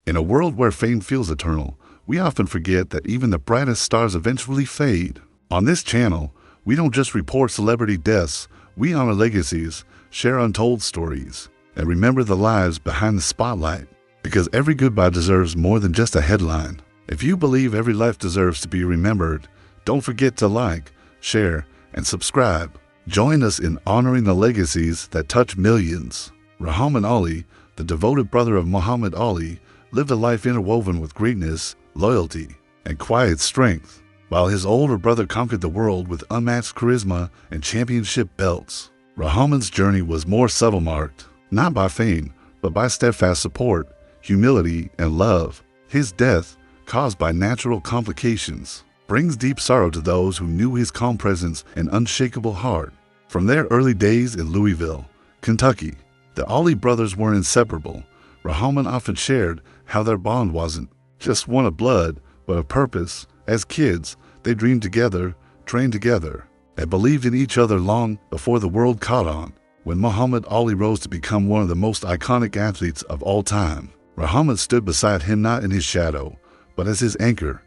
In a world where fame feels eternal, we often forget that even the brightest stars eventually fade. On this channel, we don't just report celebrity deaths, we honor legacies, share untold stories, and remember the lives behind the spotlight. Because every goodbye deserves more than just a headline. If you believe every life deserves to be remembered, don't forget to like, share, and subscribe. Join us in honoring the legacies that touch millions. Muhammad Ali, the devoted brother of Muhammad Ali, lived a life interwoven with greatness, loyalty, and quiet strength, while his older brother conquered the world with unmatched charisma and championship belts. Muhammad's journey was more subtle, marked not by fame, but by steadfast support, humility, and love. His death, caused by natural complications, brings deep sorrow to those who knew his calm presence and unshakable heart. From their early days in Louisville, Kentucky, the Ali brothers were inseparable. Muhammad often shared how their bond wasn't just one of blood, but of purpose. As kids, they dreamed together, trained together, and believed in each other long before the world caught on. When Muhammad Ali rose to become one of the most iconic athletes of all time, Muhammad stood beside him not in his shadow, but as his anchor.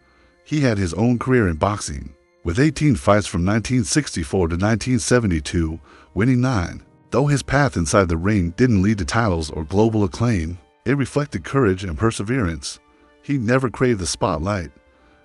He had his own career in boxing, with 18 fights from 1964 to 1972, winning 9. Though his path inside the ring didn't lead to titles or global acclaim, it reflected courage and perseverance. He never craved the spotlight.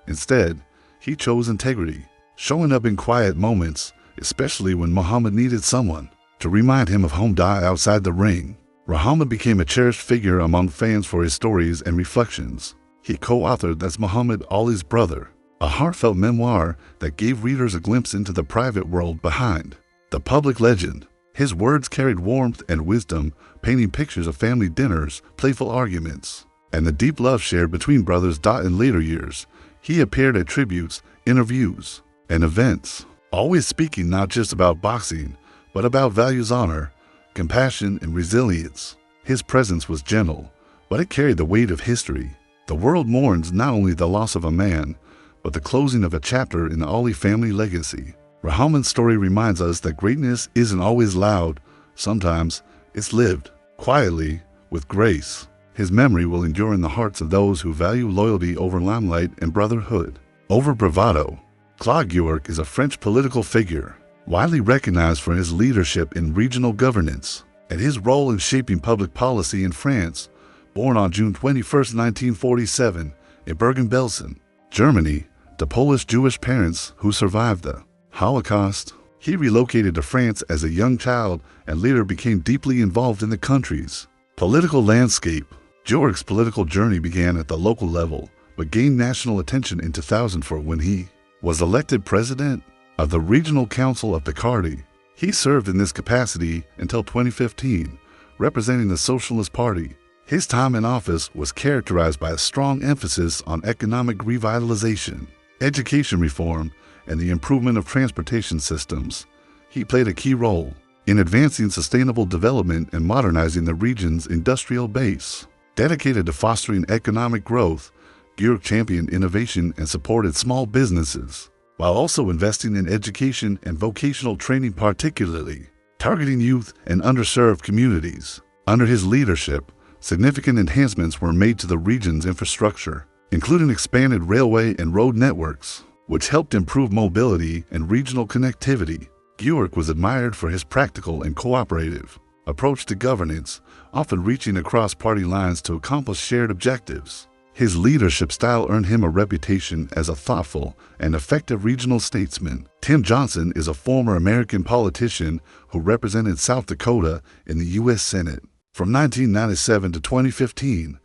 Instead, he chose integrity, showing up in quiet moments, especially when Muhammad needed someone to remind him of home die outside the ring. Muhammad became a cherished figure among fans for his stories and reflections. He co-authored That's Muhammad Ali's Brother, a heartfelt memoir that gave readers a glimpse into the private world behind the public legend. His words carried warmth and wisdom, painting pictures of family dinners, playful arguments, and the deep love shared between brothers. In later years, he appeared at tributes, interviews, and events, always speaking not just about boxing, but about values, honor, compassion, and resilience. His presence was gentle, but it carried the weight of history. The world mourns not only the loss of a man, but the closing of a chapter in the Ali family legacy. Muhammad's story reminds us that greatness isn't always loud. Sometimes it's lived quietly, with grace. His memory will endure in the hearts of those who value loyalty over limelight and brotherhood over bravado. Claude Guillac is a French political figure, widely recognized for his leadership in regional governance and his role in shaping public policy in France. Born on June 21, 1947, in Bergen-Belsen, Germany, to Polish Jewish parents who survived the Holocaust, he relocated to France as a young child and later became deeply involved in the country's political landscape. Guillac's political journey began at the local level, but gained national attention in 2004 when he was elected president of the Regional Council of Picardy. He served in this capacity until 2015, representing the Socialist Party. His time in office was characterized by a strong emphasis on economic revitalization, education reform, and the improvement of transportation systems. He played a key role in advancing sustainable development and modernizing the region's industrial base. Dedicated to fostering economic growth, Guillac championed innovation and supported small businesses, while also investing in education and vocational training, particularly targeting youth and underserved communities. Under his leadership, significant enhancements were made to the region's infrastructure, including expanded railway and road networks, which helped improve mobility and regional connectivity. Guillac was admired for his practical and cooperative approach to governance, often reaching across party lines to accomplish shared objectives. His leadership style earned him a reputation as a thoughtful and effective regional statesman. Tim Johnson is a former American politician who represented South Dakota in the U.S. Senate from 1997 to 2015.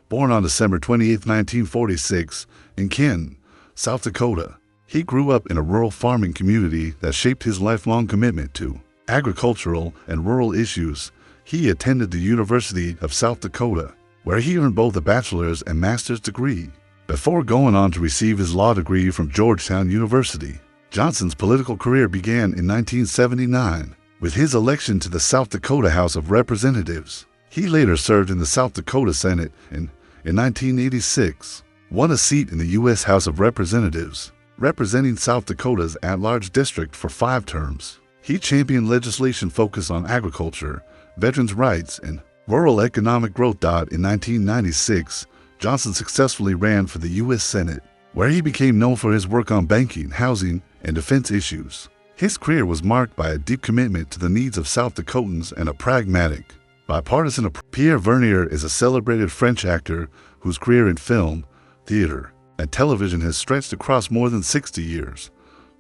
Born on December 28, 1946, in Kenton, South Dakota, he grew up in a rural farming community that shaped his lifelong commitment to agricultural and rural issues. He attended the University of South Dakota, where he earned both a bachelor's and master's degree, before going on to receive his law degree from Georgetown University. Johnson's political career began in 1979 with his election to the South Dakota House of Representatives. He later served in the South Dakota Senate and, in 1986, won a seat in the U.S. House of Representatives, representing South Dakota's at-large district for 5 terms. He championed legislation focused on agriculture, veterans' rights, and rural economic growth. In 1996, Johnson successfully ran for the U.S. Senate, where he became known for his work on banking, housing, and defense issues. His career was marked by a deep commitment to the needs of South Dakotans and a pragmatic, bipartisan approach. Pierre Vernier is a celebrated French actor whose career in film, theater, and television has stretched across more than 60 years.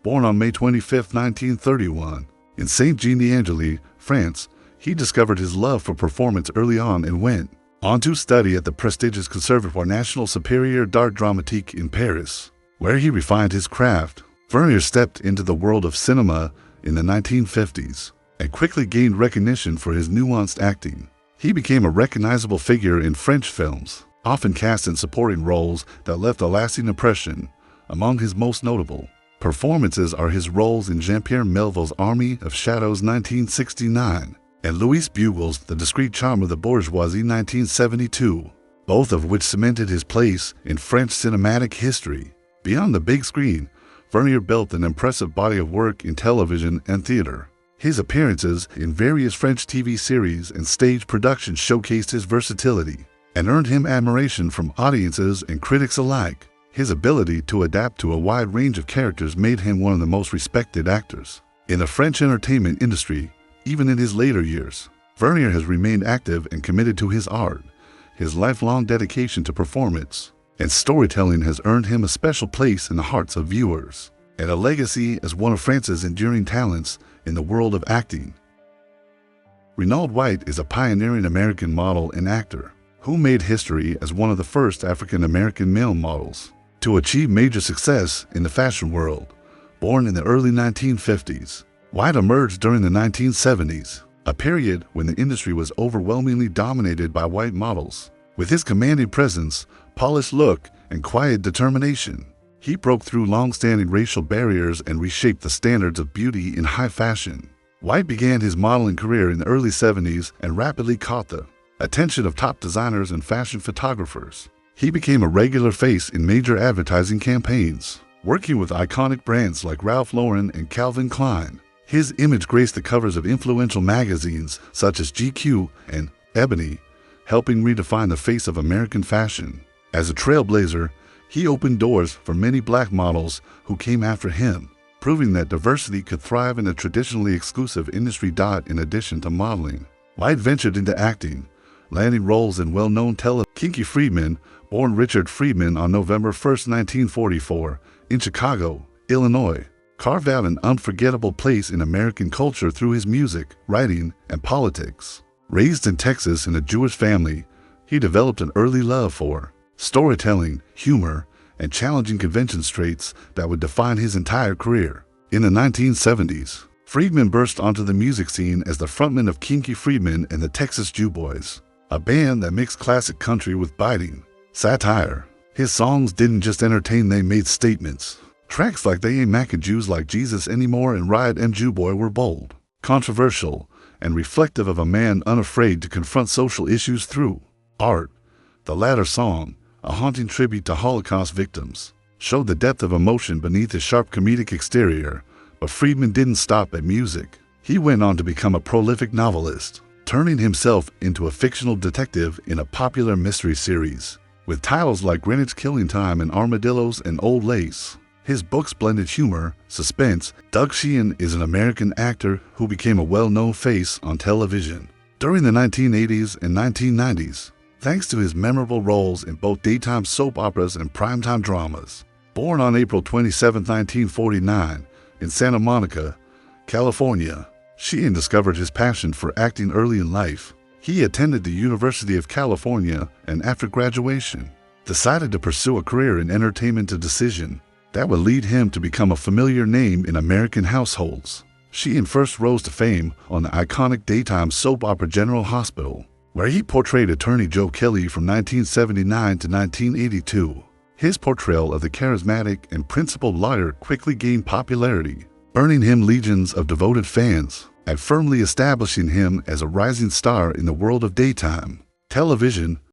Born on May 25, 1931, in Saint-Jean-d'Angely, France, he discovered his love for performance early on and went on to study at the prestigious Conservatoire National Supérieur d'Art Dramatique in Paris, where he refined his craft. Vernier stepped into the world of cinema in the 1950s and quickly gained recognition for his nuanced acting. He became a recognizable figure in French films, often cast in supporting roles that left a lasting impression. Among his most notable performances are his roles in Jean-Pierre Melville's Army of Shadows 1969 and Louis Bugle's The Discreet Charm of the Bourgeoisie 1972, both of which cemented his place in French cinematic history. Beyond the big screen, Vernier built an impressive body of work in television and theater. His appearances in various French TV series and stage productions showcased his versatility and earned him admiration from audiences and critics alike. His ability to adapt to a wide range of characters made him one of the most respected actors in the French entertainment industry. Even in his later years, Vernier has remained active and committed to his art. His lifelong dedication to performance and storytelling has earned him a special place in the hearts of viewers and a legacy as one of France's enduring talents in the world of acting. Renaud White is a pioneering American model and actor who made history as one of the first African-American male models to achieve major success in the fashion world. Born in the early 1950s, White emerged during the 1970s, a period when the industry was overwhelmingly dominated by white models. With his commanding presence, polished look, and quiet determination, he broke through long-standing racial barriers and reshaped the standards of beauty in high fashion. White began his modeling career in the early 70s and rapidly caught the attention of top designers and fashion photographers. He became a regular face in major advertising campaigns, working with iconic brands like Ralph Lauren and Calvin Klein. His image graced the covers of influential magazines such as GQ and Ebony, helping redefine the face of American fashion. As a trailblazer, he opened doors for many black models who came after him, proving that diversity could thrive in a traditionally exclusive industry. In addition to modeling, White ventured into acting, landing roles in well-known Kinky Friedman, born Richard Friedman on November 1, 1944, in Chicago, Illinois, carved out an unforgettable place in American culture through his music, writing, and politics. Raised in Texas in a Jewish family, he developed an early love for storytelling, humor, and challenging convention traits that would define his entire career. In the 1970s, Friedman burst onto the music scene as the frontman of Kinky Friedman and the Texas Jew Boys, a band that mixed classic country with biting satire. His songs didn't just entertain, they made statements. Tracks like They Ain't Mackin' Jews Like Jesus Anymore and Riot and Jew Boy were bold, controversial, and reflective of a man unafraid to confront social issues through art. The latter song, a haunting tribute to Holocaust victims, showed the depth of emotion beneath his sharp comedic exterior. But Friedman didn't stop at music. He went on to become a prolific novelist, turning himself into a fictional detective in a popular mystery series, with titles like Greenwich Killing Time and Armadillos and Old Lace. His books blended humor, suspense. Doug Sheehan is an American actor who became a well-known face on television during the 1980s and 1990s, thanks to his memorable roles in both daytime soap operas and primetime dramas. Born on April 27, 1949, in Santa Monica, California, Sheehan discovered his passion for acting early in life. He attended the University of California and after graduation, decided to pursue a career in entertainment decision that would lead him to become a familiar name in American households. Sheehan first rose to fame on the iconic daytime soap opera General Hospital, where he portrayed attorney Joe Kelly from 1979 to 1982. His portrayal of the charismatic and principled lawyer quickly gained popularity, earning him legions of devoted fans and firmly establishing him as a rising star in the world of daytime television.